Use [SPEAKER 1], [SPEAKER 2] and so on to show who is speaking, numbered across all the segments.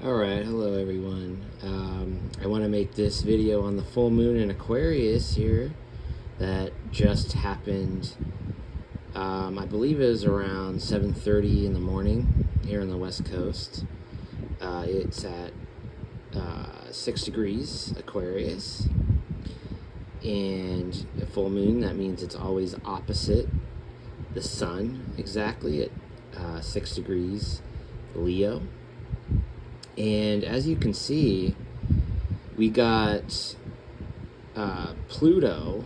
[SPEAKER 1] Alright, hello everyone. I want to make this video on the full moon in Aquarius here that just happened. I believe it was around 7:30 in the morning here on the West Coast. It's at 6 degrees Aquarius, and a full moon, that means it's always opposite the sun exactly at 6 degrees Leo. And as you can see, we got Pluto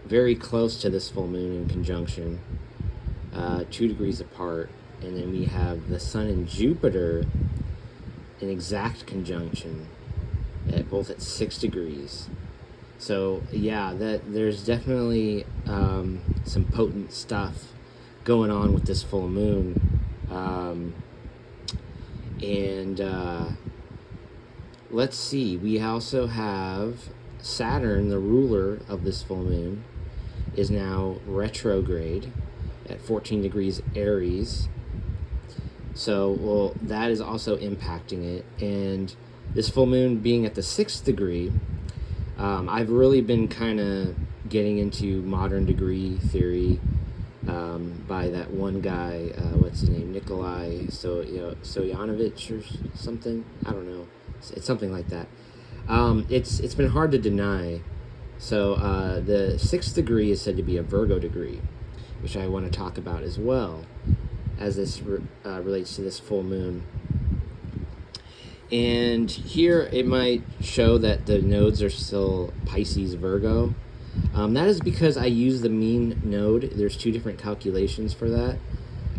[SPEAKER 1] very close to this full moon in conjunction, 2 degrees apart. And then we have the Sun and Jupiter in exact conjunction, both at 6 degrees. So yeah, there's definitely some potent stuff going on with this full moon. Let's see, we also have Saturn, the ruler of this full moon, is now retrograde at 14 degrees Aries. So, well, that is also impacting it. And this full moon being at the 6th degree, I've really been kind of getting into modern degree theory by that one guy, what's his name, Nikolai Stoyanovich or something. I don't know. It's something like that. It's been hard to deny. So the 6th degree is said to be a Virgo degree, which I want to talk about as well, as this relates to this full moon. And here it might show that the nodes are still Pisces, Virgo. That is because I use the mean node. There's 2 different calculations for that.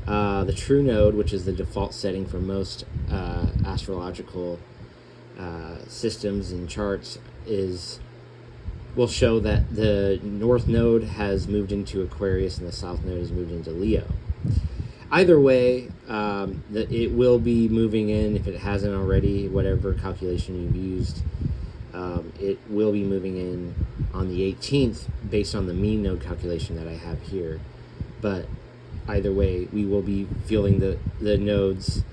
[SPEAKER 1] The true node, which is the default setting for most astrological systems and charts, will show that the north node has moved into Aquarius and the south node has moved into Leo. Either way, it will be moving in, if it hasn't already, whatever calculation you've used. It will be moving in on the 18th based on the mean node calculation that I have here. But either way, we will be feeling the nodes'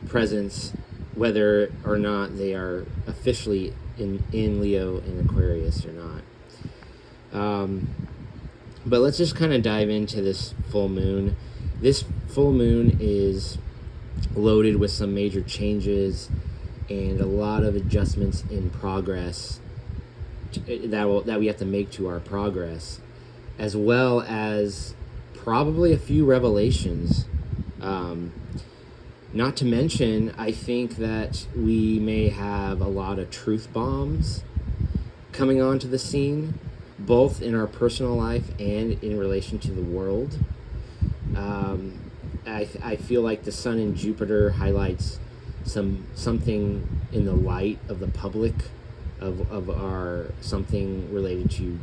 [SPEAKER 1] presence, whether or not they are officially in Leo and Aquarius or not. But let's just kind of dive into this full moon. This full moon is loaded with some major changes and a lot of adjustments in progress that we have to make to our progress, as well as probably a few revelations. Not to mention, I think that we may have a lot of truth bombs coming onto the scene, both in our personal life and in relation to the world. I feel like the Sun and Jupiter highlights something in the light of the public, of our something related to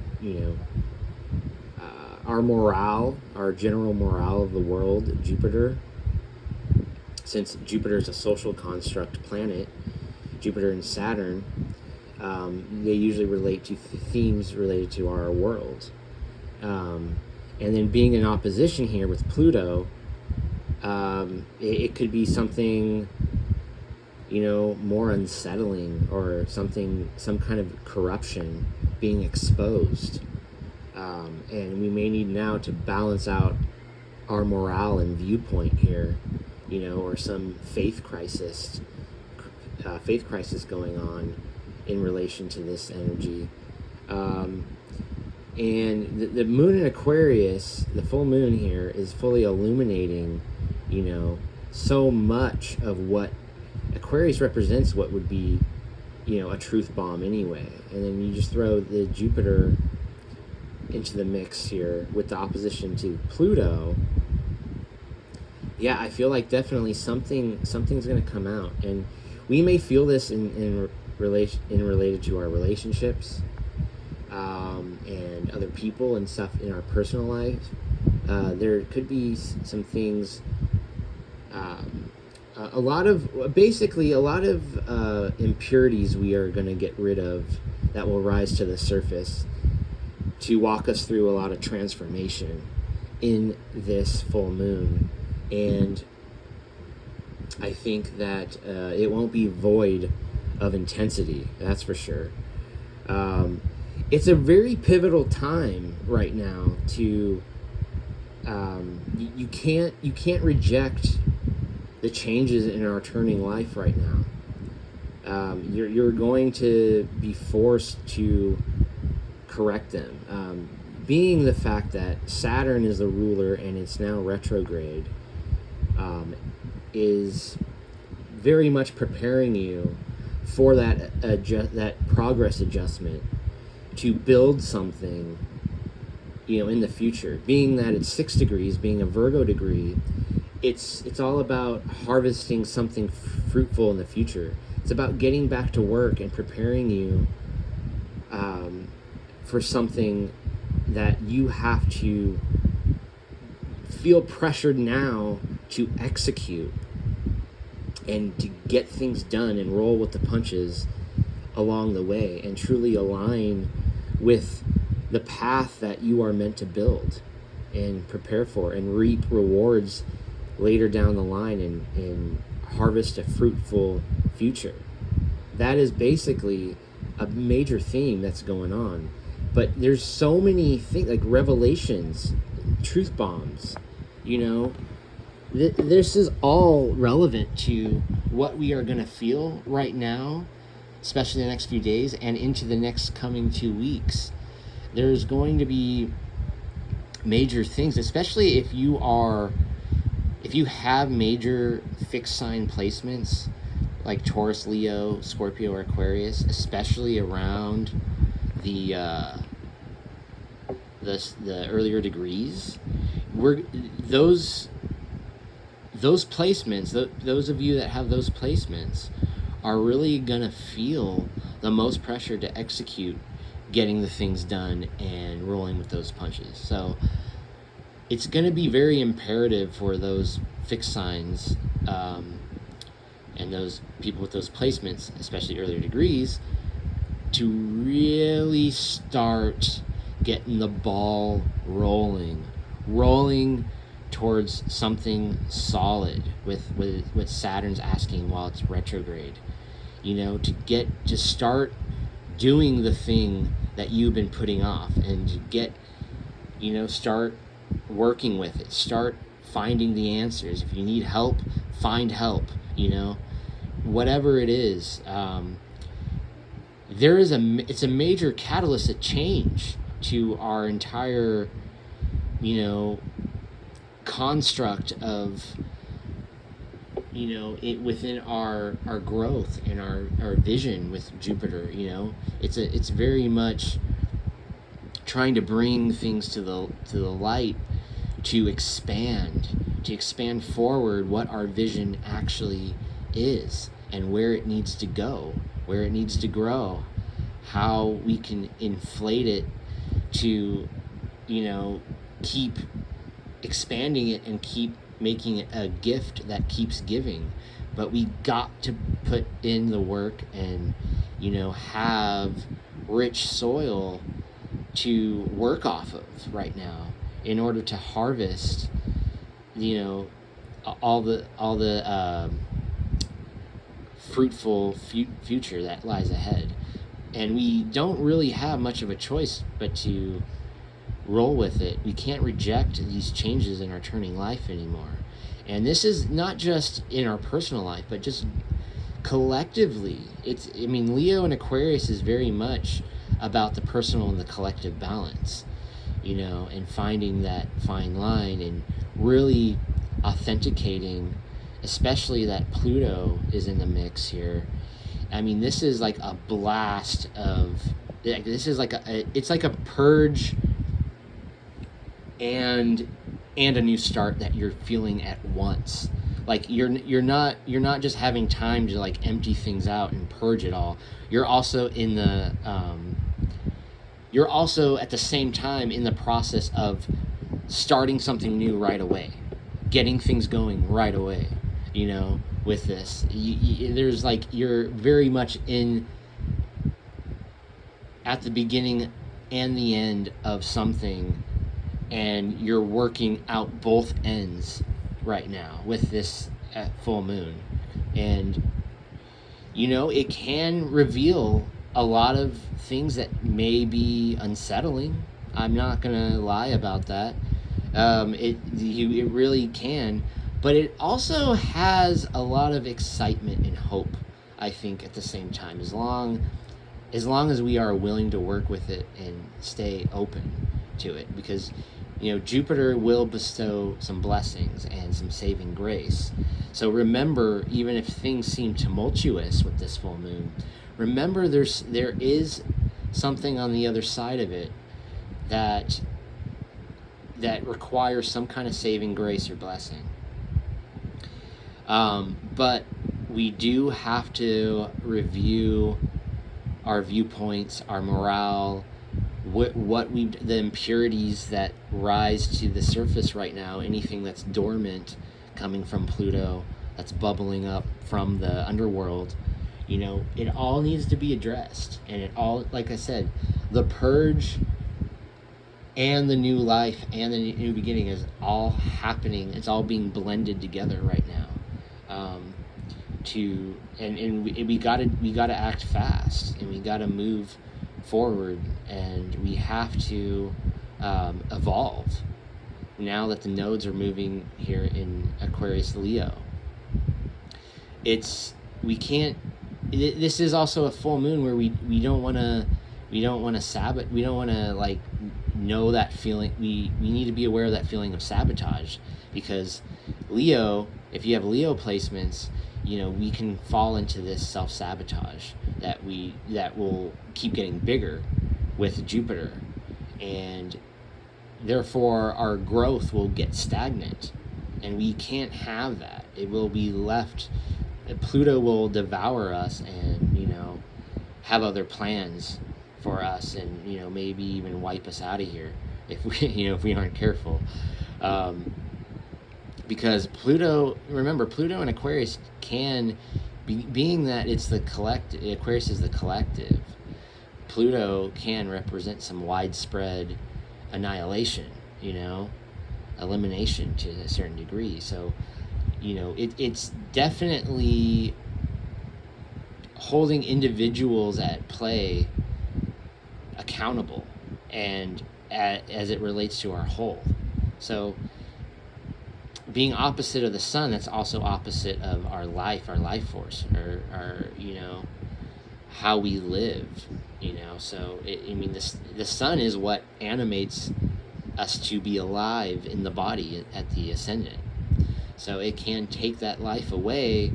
[SPEAKER 1] our morale, our general morale of the world. Jupiter, since Jupiter is a social construct planet, Jupiter and Saturn, they usually relate to themes related to our world. And then being in opposition here with Pluto, it could be something more unsettling, or some kind of corruption being exposed. And we may need now to balance out our morale and viewpoint here, or some faith crisis going on in relation to this energy. And the moon in Aquarius, the full moon here, is fully illuminating, so much of what Aquarius represents, what would be, a truth bomb anyway. And then you just throw the Jupiter into the mix here with the opposition to Pluto. Yeah, I feel like definitely something's going to come out, and we may feel this in related to our relationships, and other people and stuff in our personal lives. There could be some things. A lot of impurities we are going to get rid of, that will rise to the surface to walk us through a lot of transformation in this full moon. And I think that it won't be void of intensity. That's for sure. Um, it's a very pivotal time right now to you can't reject the changes in our turning life right now. You're going to be forced to correct them. Being the fact that Saturn is the ruler and it's now retrograde, is very much preparing you for that progress adjustment to build something, in the future. Being that it's 6 degrees, being a Virgo degree, it's all about harvesting something fruitful in the future. It's about getting back to work and preparing you for something that you have to feel pressured now to execute and to get things done and roll with the punches along the way and truly align with the path that you are meant to build and prepare for and reap rewards later down the line and harvest a fruitful future. That is basically a major theme that's going on. But there's so many things like revelations, truth bombs, this is all relevant to what we are going to feel right now, especially the next few days and into the next coming 2 weeks. There's going to be major things, especially if you have major fixed sign placements like Taurus, Leo, Scorpio, or Aquarius, especially around the earlier degrees. Those placements, those of you that have those placements are really going to feel the most pressure to execute getting the things done and rolling with those punches. So it's going to be very imperative for those fixed signs and those people with those placements, especially earlier degrees, to really start getting the ball rolling towards something solid with what Saturn's asking while it's retrograde. To start doing the thing that you've been putting off and to get, start working with it, start finding the answers. If you need help, find help, whatever it is. It's a major catalyst of change to our entire, construct of, it within our growth and our vision with Jupiter. It's very much trying to bring things to the light, to expand forward what our vision actually is and where it needs to go, where it needs to grow, how we can inflate it to, keep expanding it and keep making it a gift that keeps giving. But we got to put in the work and, have rich soil to work off of right now in order to harvest, all the fruitful future that lies ahead. And we don't really have much of a choice but to roll with it. We can't reject these changes in our turning life anymore. And this is not just in our personal life, but just collectively. Leo and Aquarius is very much about the personal and the collective balance, and finding that fine line and really authenticating, especially that Pluto is in the mix here. This is like a blast of, it's like a purge and a new start that you're feeling at once. Like you're not just having time to like empty things out and purge it all. You're also at the same time in the process of starting something new right away, getting things going right away. With this, there's like you're very much in at the beginning and the end of something, and you're working out both ends right now with this at full moon. And it can reveal a lot of things that may be unsettling. I'm not gonna lie about that. It really can, but it also has a lot of excitement and hope. I think at the same time, as long as we are willing to work with it and stay open to it, because Jupiter will bestow some blessings and some saving grace. So remember, even if things seem tumultuous with this full moon, remember there is something on the other side of it that requires some kind of saving grace or blessing. But we do have to review our viewpoints, our morale, the impurities that rise to the surface right now, anything that's dormant coming from Pluto, that's bubbling up from the underworld. It all needs to be addressed, and it all, like I said, the purge and the new life and the new beginning is all happening. It's all being blended together right now. We gotta act fast, and we gotta move forward, and we have to evolve now that the nodes are moving here in Aquarius Leo. This is also a full moon where we don't want to sabotage. We don't want to know that feeling. We need to be aware of that feeling of sabotage, because Leo, if you have Leo placements, we can fall into this self-sabotage that will keep getting bigger with Jupiter, and therefore our growth will get stagnant, and we can't have that. It will be left. Pluto will devour us and have other plans for us, and maybe even wipe us out of here if we aren't careful. Because remember, Pluto and Aquarius can being that it's the collective. Aquarius is the collective. Pluto can represent some widespread annihilation, elimination to a certain degree. So it's definitely holding individuals at play accountable, and as it relates to our whole. So being opposite of the sun, that's also opposite of our life force, or our how we live. So the sun is what animates us to be alive in the body at the ascendant. So it can take that life away,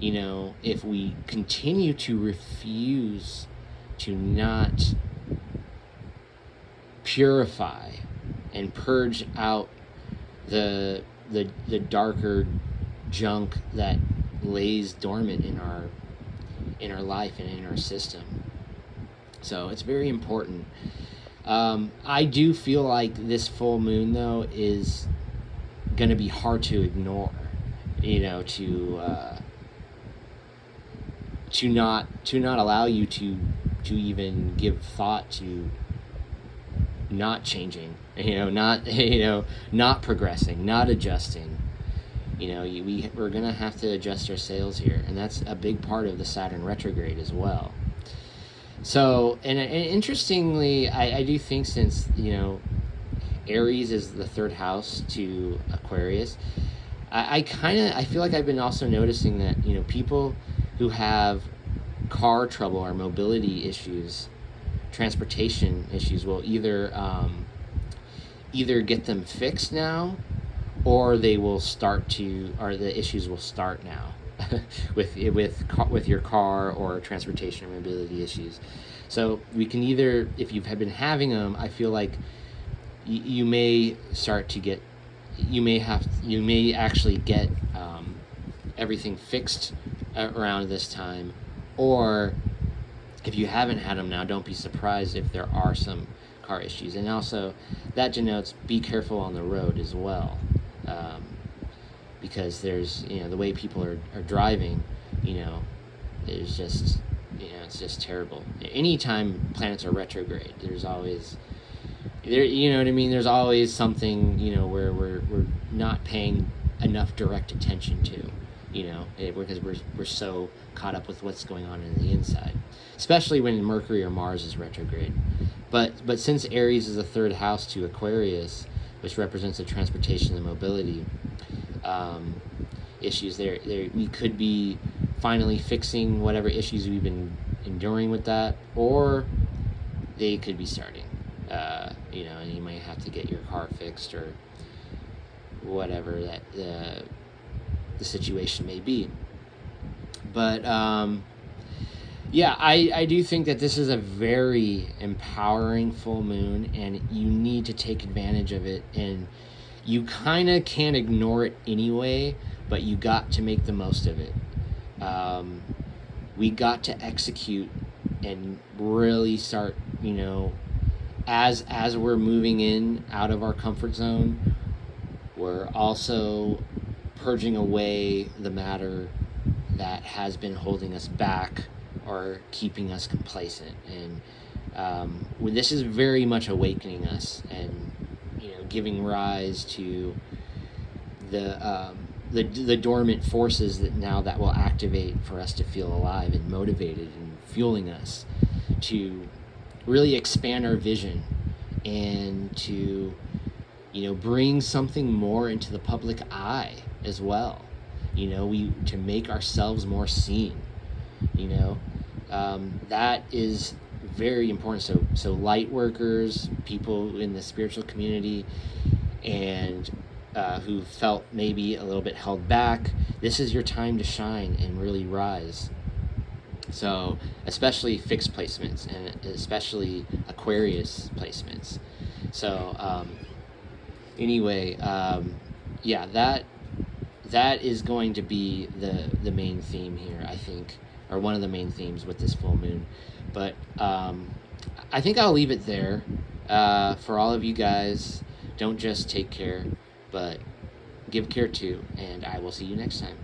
[SPEAKER 1] if we continue to refuse to not purify and purge out the darker junk that lays dormant in our life and in our system. So it's very important. I do feel like this full moon, though, is going to be hard to ignore, to not allow you to even give thought to not changing, not progressing, not adjusting. We're going to have to adjust our sails here, and that's a big part of the Saturn retrograde as well. So, and interestingly, I do think, since Aries is the third house to Aquarius, I feel like I've been also noticing that people who have car trouble or mobility issues, transportation issues, will either get them fixed now, or the issues will start now with your car or transportation or mobility issues. So we can either, if you've been having them, I feel like you may start to get, you may actually get everything fixed around this time, or if you haven't had them now, don't be surprised if there are some car issues. And also, that denotes be careful on the road as well, because there's, the way people are driving, it's just terrible. Anytime planets are retrograde, there's always, there's always something, where we're not paying enough direct attention to. because we're so caught up with what's going on in the inside, especially when Mercury or Mars is retrograde. But since Aries is a third house to Aquarius, which represents the transportation and mobility issues, there we could be finally fixing whatever issues we've been enduring with that, or they could be starting. And you might have to get your car fixed or whatever that the situation may be. But I do think that this is a very empowering full moon, and you need to take advantage of it. And you kind of can't ignore it anyway, but you got to make the most of it. We got to execute and really start, as we're moving in out of our comfort zone, we're also purging away the matter that has been holding us back or keeping us complacent. And this is very much awakening us and giving rise to the dormant forces that will activate for us to feel alive and motivated, and fueling us to really expand our vision and to bring something more into the public eye as well. To make ourselves more seen. That is very important. So light workers, people in the spiritual community, and who felt maybe a little bit held back, this is your time to shine and really rise. So especially fixed placements, and especially Aquarius placements. So that is going to be the main theme here, I think, or one of the main themes with this full moon. But I think I'll leave it there. For all of you guys, don't just take care, but give care too, and I will see you next time.